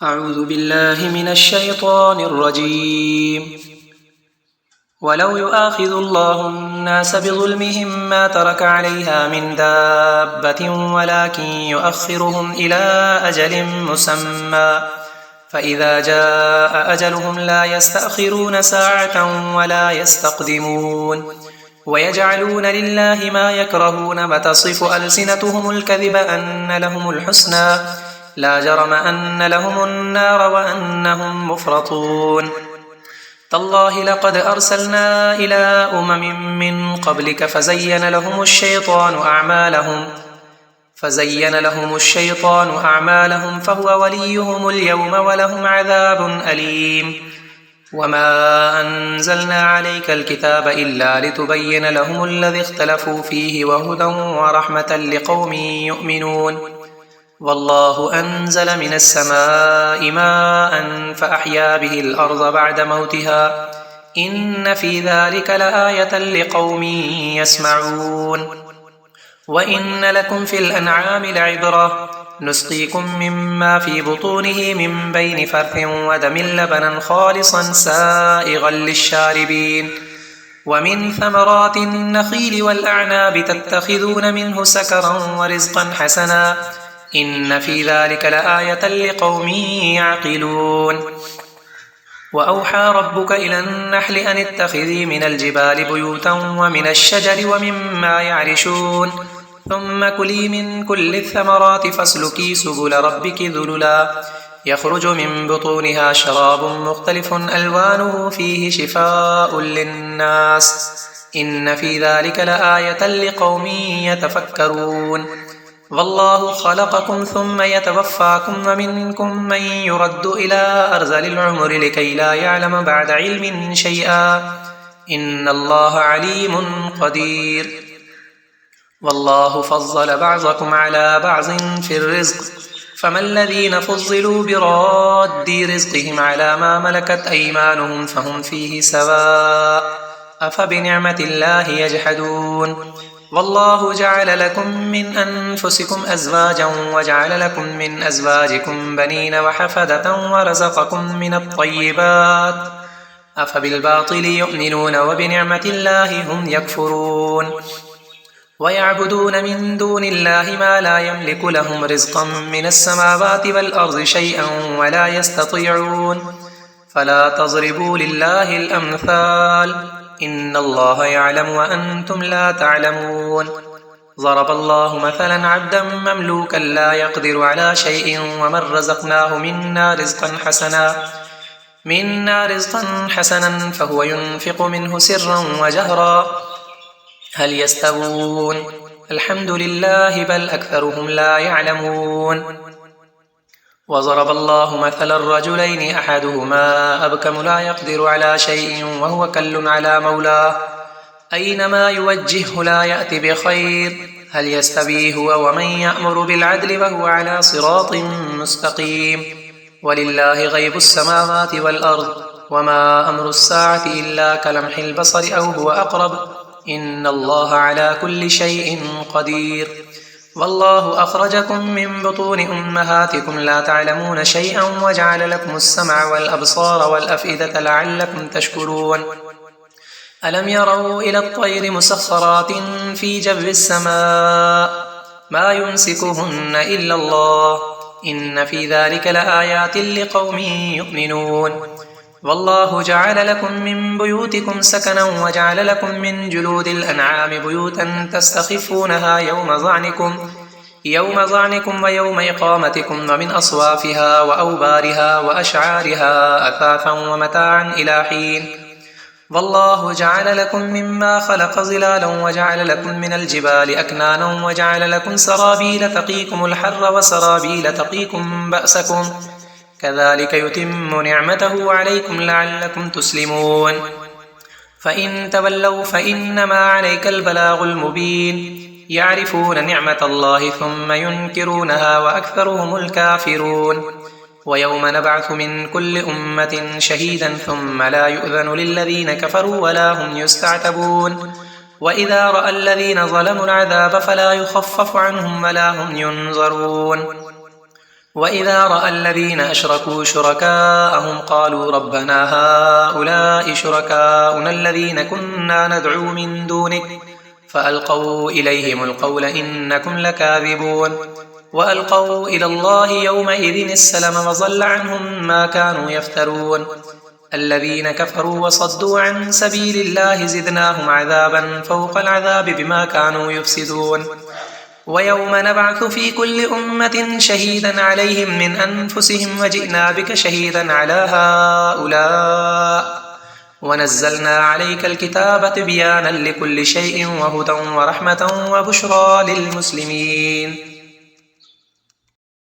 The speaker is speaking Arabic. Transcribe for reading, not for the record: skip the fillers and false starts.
أعوذ بالله من الشيطان الرجيم. ولو يؤاخذ الله الناس بظلمهم ما ترك عليها من دابة ولكن يؤخرهم إلى أجل مسمى فإذا جاء أجلهم لا يستأخرون ساعة ولا يستقدمون. ويجعلون لله ما يكرهون وتصف ألسنتهم الكذب أن لهم الحسنى لا جرم أن لهم النار وأنهم مفرطون. تالله لقد أرسلنا إلى من قبلك فزين لهم الشيطان أعمالهم فهو وليهم اليوم ولهم عذاب أليم. وما أنزلنا عليك الكتاب إلا لتبين لهم الذي اختلفوا فيه وهدى ورحمة لقوم يؤمنون. والله أنزل من السماء ماء فأحيا به الأرض بعد موتها إن في ذلك لآية لقوم يسمعون. وإن لكم في الأنعام لعبرة نسقيكم مما في بطونه من بين فرث ودم لبنا خالصا سائغا للشاربين ومن ثمرات النخيل والأعناب تتخذون منه سكرا ورزقا حسنا إن في ذلك لآية لقوم يعقلون. وأوحى ربك إلى النحل أن اتخذي من الجبال بيوتا ومن الشجر ومما يعرشون ثم كلي من كل الثمرات فاسلكي سبل ربك ذللا يخرج من بطونها شراب مختلف ألوانه فيه شفاء للناس إن في ذلك لآية لقوم يتفكرون. والله خلقكم ثم يتوفاكم ومنكم من يرد إلى أرذل العمر لكي لا يعلم بعد علم شيئا إن الله عليم قدير. والله فضل بعضكم على بعض في الرزق فما الذين فضلوا براد رزقهم على ما ملكت أيمانهم فهم فيه سواء أفبنعمة الله يجحدون. والله جعل لكم من أنفسكم أزواجا وجعل لكم من أزواجكم بنين وحفدة ورزقكم من الطيبات أفبالباطل يؤمنون وبنعمة الله هم يكفرون. ويعبدون من دون الله ما لا يملك لهم رزقا من السماوات والأرض شيئا ولا يستطيعون فلا تضربوا لله الأمثال إن الله يعلم وأنتم لا تعلمون. ضرب الله مثلا عبدا مملوكا لا يقدر على شيء ومن رزقناه منا رزقا حسنا فهو ينفق منه سرا وجهرا هل يستوون الحمد لله بل أكثرهم لا يعلمون. وضرب الله مثلا الرجلين أحدهما أبكم لا يقدر على شيء وهو كل على مولاه أينما يوجهه لا يأتي بخير هل يستوي هو ومن يأمر بالعدل وهو على صراط مستقيم. ولله غيب السماوات والأرض وما أمر الساعة إلا كلمح البصر أو هو أقرب إن الله على كل شيء قدير. والله أخرجكم من بطون أمهاتكم لا تعلمون شيئا وجعل لكم السمع والأبصار والأفئدة لعلكم تشكرون. ألم يروا إلى الطير مسخرات في جو السماء ما يمسكهن إلا الله إن في ذلك لآيات لقوم يؤمنون. والله جعل لكم من بيوتكم سكنا وجعل لكم من جلود الأنعام بيوتا تستخفونها يوم ظعنكم ويوم إقامتكم ومن أصوافها وأوبارها وأشعارها أثاثا ومتاعا إلى حين. والله جعل لكم مما خلق ظلالا وجعل لكم من الجبال أكنانا وجعل لكم سرابيل تقيكم الحر وسرابيل تقيكم بأسكم كذلك يتم نعمته عليكم لعلكم تسلمون. فإن تولوا فإنما عليك البلاغ المبين يعرفون نعمة الله ثم ينكرونها وأكثرهم الكافرون. ويوم نبعث من كل أمة شهيدا ثم لا يؤذن للذين كفروا ولا هم يستعتبون. وإذا رأى الذين ظلموا العذاب فلا يخفف عنهم ولا هم ينظرون. وإذا رأى الذين أشركوا شركاءهم قالوا ربنا هؤلاء شركاؤنا الذين كنا ندعو من دونك فألقوا إليهم القول إنكم لكاذبون وألقوا إلى الله يومئذ السلم وضل عنهم ما كانوا يفترون الذين كفروا وصدوا عن سبيل الله زدناهم عذابا فوق العذاب بما كانوا يفسدون ويوم نبعث في كل أمة شهيدا عليهم من أنفسهم وجئنا بك شهيدا على هؤلاء ونزلنا عليك الكتاب تبيانا لكل شيء وهدى ورحمة وبشرى للمسلمين